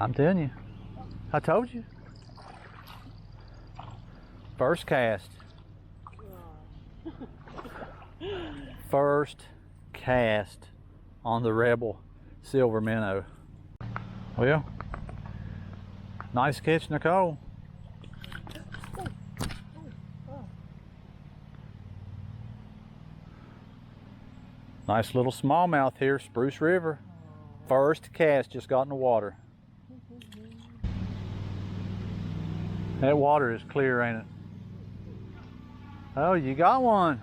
I'm telling you. I told you. First cast. First cast on the Rebel silver minnow. Well, nice catch, Nicole. Nice little smallmouth here, Spruce River. First cast just got in the water. That water is clear, ain't it? Oh, you got one.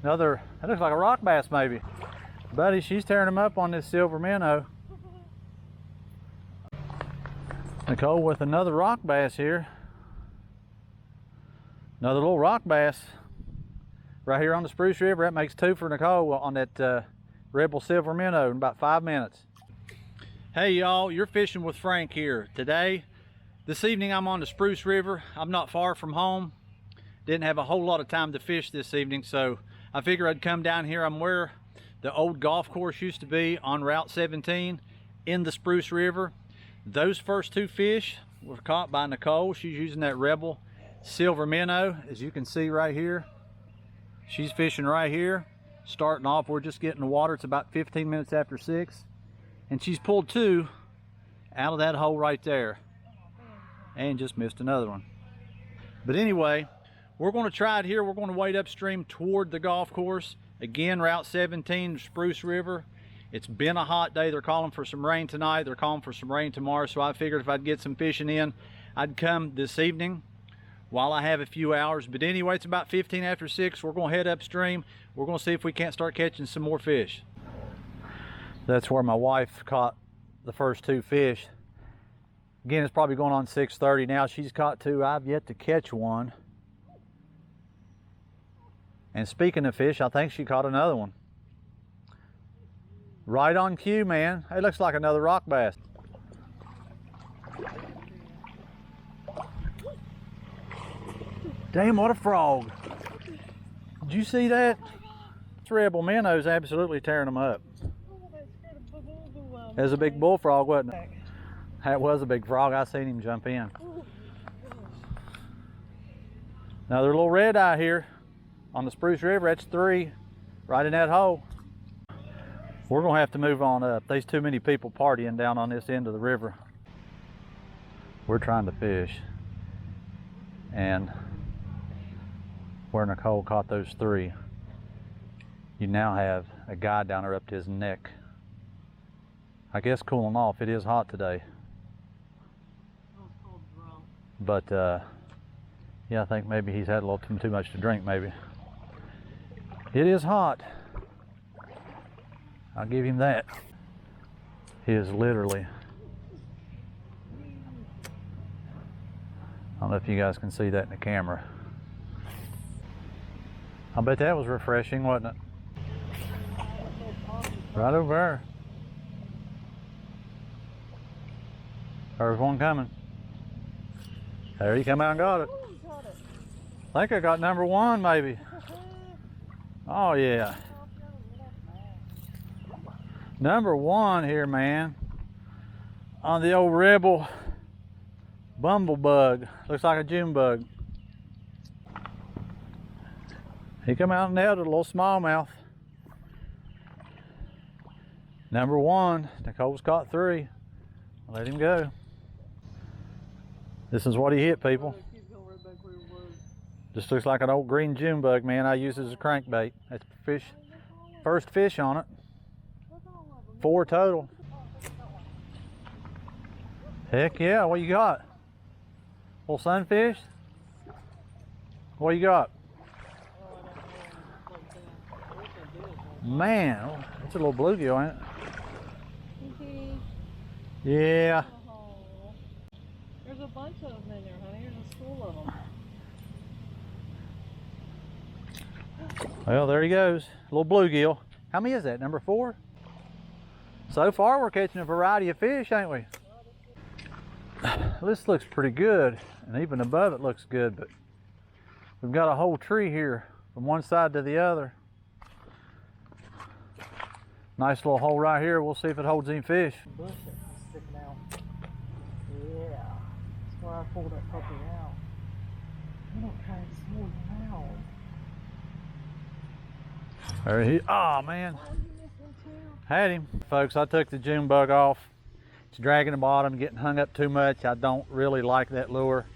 Another, that looks like a rock bass maybe. Buddy, she's tearing them up on this silver minnow. Nicole with another rock bass here. Another little rock bass. Right here on the Spruce River. That makes two for Nicole on that Rebel silver minnow in about 5 minutes. Hey y'all, you're fishing with Frank here. This evening I'm on the Spruce River. I'm not far from home. Didn't have a whole lot of time to fish this evening, so I figured I'd come down here. I'm where the old golf course used to be on Route 17 in the Spruce River. Those first two fish were caught by Nicole. She's using that Rebel silver minnow, as you can see right here. She's fishing right here. Starting off, we're just getting the water. It's about 15 minutes after 6. And she's pulled two out of that hole right there. And just missed another one. But anyway, we're going to try it here. We're going to wade upstream toward the golf course. Again, Route 17, Spruce River. It's been a hot day. They're calling for some rain tonight. They're calling for some rain tomorrow. So I figured if I'd get some fishing in, I'd come this evening while I have a few hours. But anyway, it's about 15 after 6. We're going to head upstream. We're going to see if we can't start catching some more fish. That's where my wife caught the first two fish. Again, it's probably going on 6:30 now. She's caught two. I've yet to catch one. And speaking of fish, I think she caught another one. Right on cue, man. It looks like another rock bass. Damn, what a frog. Did you see that? This Rebel minnow's absolutely tearing them up. It was a big bullfrog, wasn't it? That was a big frog. I seen him jump in. Another little red eye here on the Spruce River. That's 3 right in that hole. We're gonna have to move on up. There's too many people partying down on this end of the river. We're trying to fish. And where Nicole caught those 3, you now have a guy down there up to his neck. I guess cooling off. It is hot today. But yeah, I think maybe he's had a little too much to drink maybe. It is hot. I'll give him that. He is literally, I don't know if you guys can see that in the camera. I bet that was refreshing, wasn't it? Right over there. There's one coming. There he come out and got it. I think I got number 1 maybe. Oh yeah. Number 1 here, man. On the old Rebel bumblebug. Looks like a June bug. He come out and nailed it, a little smallmouth. Number 1. Nicole's caught 3. Let him go. This is what he hit, people. Just looks like an old green June bug, man. I use it as a crankbait. That's fish. First fish on it. 4 total. Heck yeah, what you got? Little sunfish? What you got? Man, that's a little bluegill, ain't it? Yeah. There's a bunch of them in there, honey. There's a school of them. Well, there he goes. A little bluegill. How many is that? Number 4? So far, we're catching a variety of fish, ain't we? This looks pretty good, and even above it looks good, but we've got a whole tree here from one side to the other. Nice little hole right here. We'll see if it holds any fish. where I pulled that puppy out. You don't try to smooth him out. There he, oh man. Had him. Folks, I took the June bug off. It's dragging the bottom, getting hung up too much. I don't really like that lure.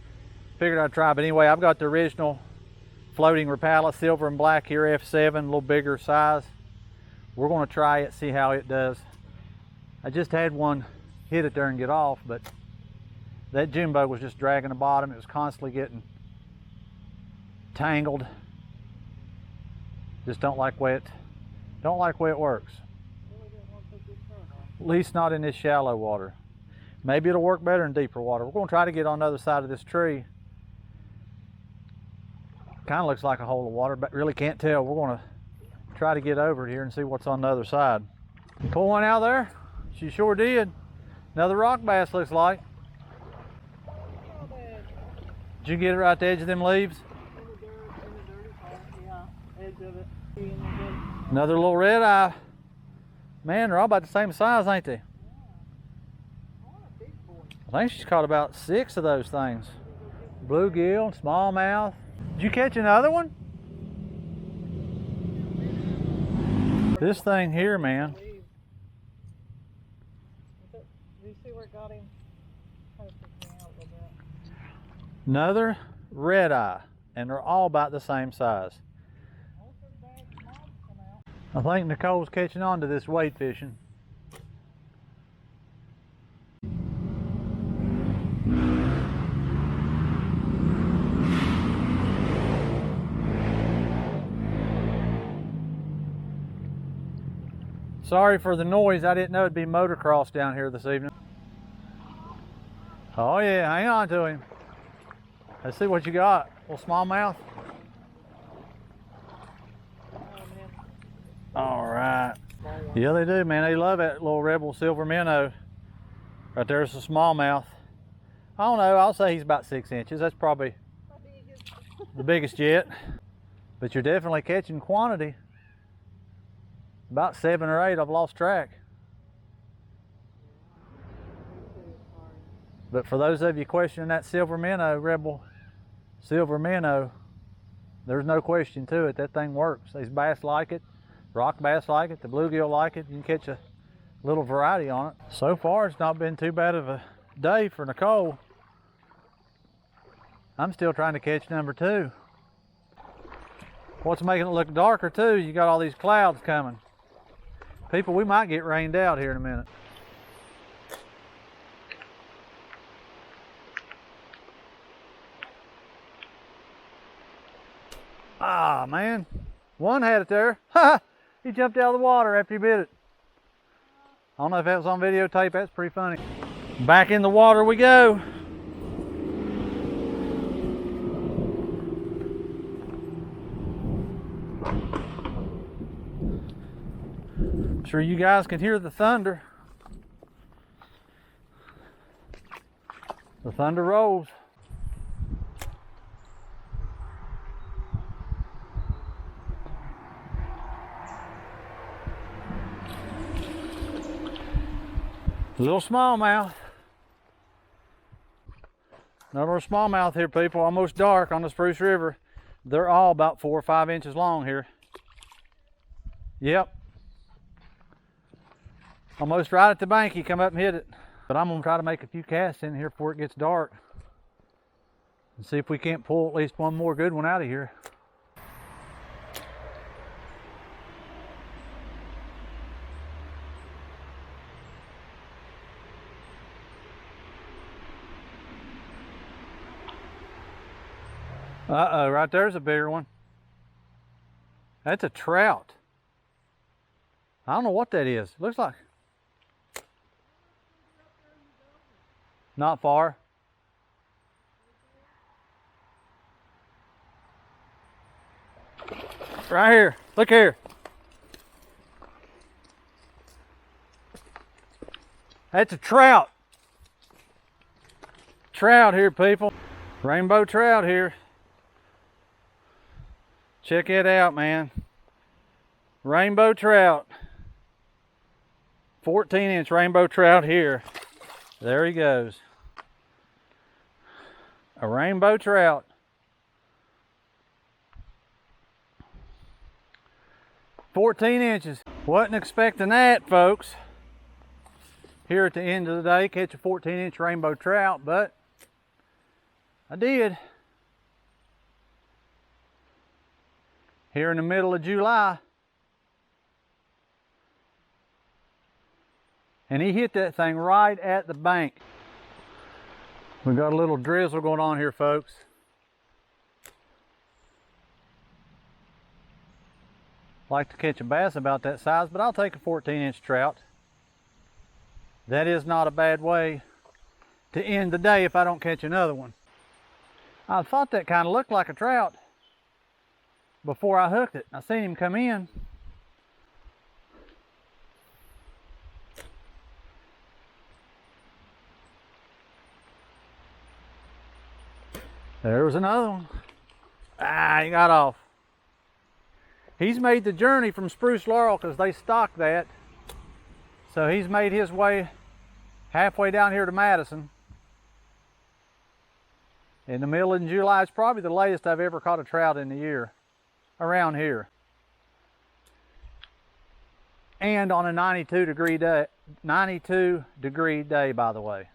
Figured I'd try, but anyway, I've got the original floating Rapala silver and black here, F7, a little bigger size. We're gonna try it, see how it does. I just had one hit it there and get off, but that June bug was just dragging the bottom. It was constantly getting tangled. Just don't like the way it works. At least not in this shallow water. Maybe it'll work better in deeper water. We're gonna try to get on the other side of this tree. Kind of looks like a hole of water, but really can't tell. We're gonna try to get over it here and see what's on the other side. Pull one out there. She sure did. Another rock bass looks like. Did you get it right at the edge of them leaves? Another little red eye. Man, they're all about the same size, ain't they? I think she's caught about 6 of those things. Bluegill, smallmouth. Did you catch another one? This thing here, man. Do you see where it got him? Kind of freaked me out a little bit. Another red eye, and they're all about the same size. I think Nicole's catching on to this wade fishing. Sorry for the noise. I didn't know it'd be motocross down here this evening. Oh yeah, hang on to him. Let's see what you got. A little smallmouth. All right. Yeah, they do, man. They love that little rebel silver minnow. Right there's a smallmouth. I don't know. I'll say he's about 6 inches. That's probably the biggest yet. But you're definitely catching quantity. About 7 or 8. I've lost track. But for those of you questioning that silver minnow, rebel silver minnow, there's no question to it. That thing works. These bass like it. Rock bass like it, the bluegill like it. You can catch a little variety on it. So far, it's not been too bad of a day for Nicole. I'm still trying to catch number 2. What's making it look darker too, you got all these clouds coming. People, we might get rained out here in a minute. Ah, man. One had it there. Ha! He jumped out of the water after he bit it. I don't know if that was on videotape. That's pretty funny. Back in the water we go. I'm sure you guys can hear the thunder. The thunder rolls. Little smallmouth. Another smallmouth here, people. Almost dark on the Spruce River. They're all about 4 or 5 inches long here. Yep. Almost right at the bank, he come up and hit it. But I'm gonna try to make a few casts in here before it gets dark. And see if we can't pull at least one more good one out of here. Uh-oh, right there's a bigger one. That's a trout. I don't know what that is. Looks like. Not far. Right here. Look here. That's a trout. Trout here, people. Rainbow trout here. Check it out, man. Rainbow trout. 14-inch rainbow trout here. There he goes. A rainbow trout. "14 inches. Wasn't expecting that, folks. Here at the end of the day, catch a 14-inch rainbow trout, but I did. Here in the middle of July. And he hit that thing right at the bank. We got a little drizzle going on here, folks. Like to catch a bass about that size, but I'll take a 14-inch trout. That is not a bad way to end the day if I don't catch another one. I thought that kind of looked like a trout before I hooked it. I seen him come in. There was another one. Ah, he got off. He's made the journey from Spruce Laurel because they stock that. So he's made his way halfway down here to Madison. In the middle of July, it's probably the latest I've ever caught a trout in the year around here. And on a 92 degree day, by the way.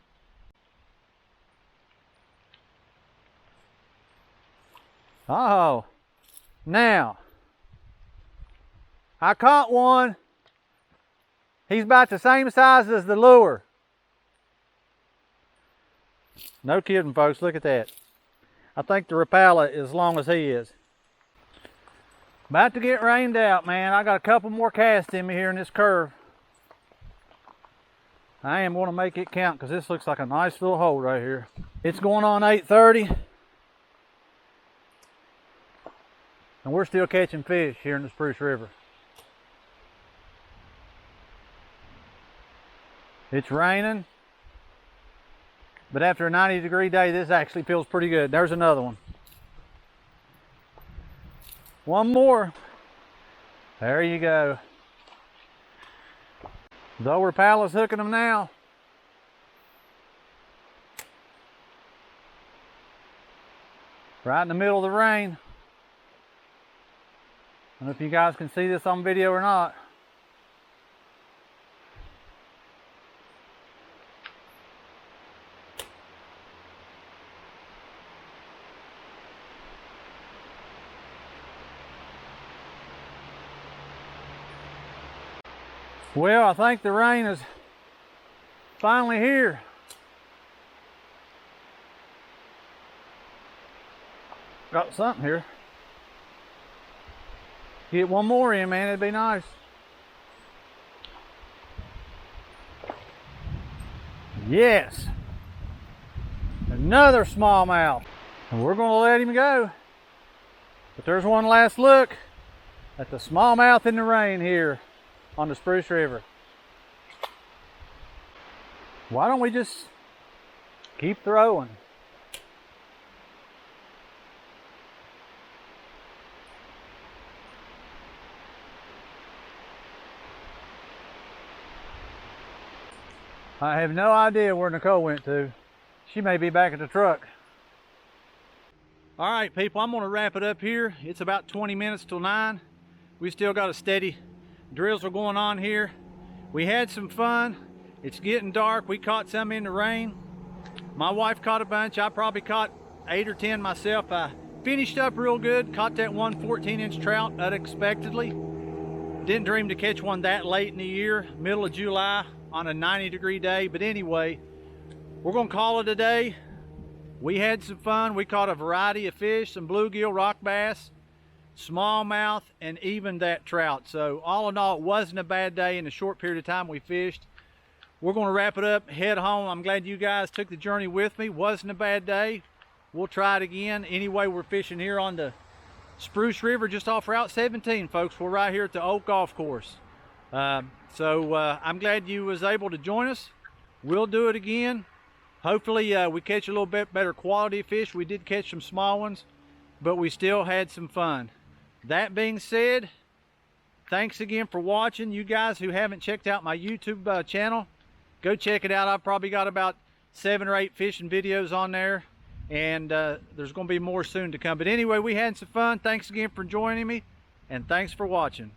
Oh, now, I caught one. He's about the same size as the lure. No kidding, folks, look at that. I think the Rapala is as long as he is. About to get rained out, man. I got a couple more casts in me here in this curve. I am going to make it count because this looks like a nice little hole right here. It's going on 8:30. And we're still catching fish here in the Spruce River. It's raining, but after a 90-degree day, this actually feels pretty good. There's another one. One more. There you go. Though Rapala's hooking them now. Right in the middle of the rain. I don't know if you guys can see this on video or not. Well, I think the rain is finally here. Got something here. Get one more in, man, it'd be nice. Yes. Another smallmouth. And we're going to let him go. But there's one last look at the smallmouth in the rain here on the Spruce River. Why don't we just keep throwing? I have no idea where Nicole went to. She may be back at the truck. All right, people, I'm gonna wrap it up here. It's about 20 minutes till 9. We still got a steady drizzle going on here. We had some fun. It's getting dark. We caught some in the rain. My wife caught a bunch. I probably caught 8 or 10 myself. I finished up real good. Caught that one 14-inch trout unexpectedly. Didn't dream to catch one that late in the year, middle of July on a 90-degree day. But anyway, we're gonna call it a day. We had some fun. We caught a variety of fish, some bluegill, rock bass, smallmouth, and even that trout. So all in all, it wasn't a bad day in the short period of time we fished. We're going to wrap it up, head home. I'm glad you guys took the journey with me. Wasn't a bad day. We'll try it again. Anyway, we're fishing here on the Spruce River just off Route 17, folks. We're right here at the old golf course. I'm glad you was able to join us. We'll do it again. Hopefully we catch a little bit better quality of fish. We did catch some small ones, but we still had some fun. That being said, thanks again for watching. You guys who haven't checked out my YouTube channel, go check it out. I've probably got about 7 or 8 fishing videos on there. and there's going to be more soon to come. But anyway, we had some fun. Thanks again for joining me, and thanks for watching.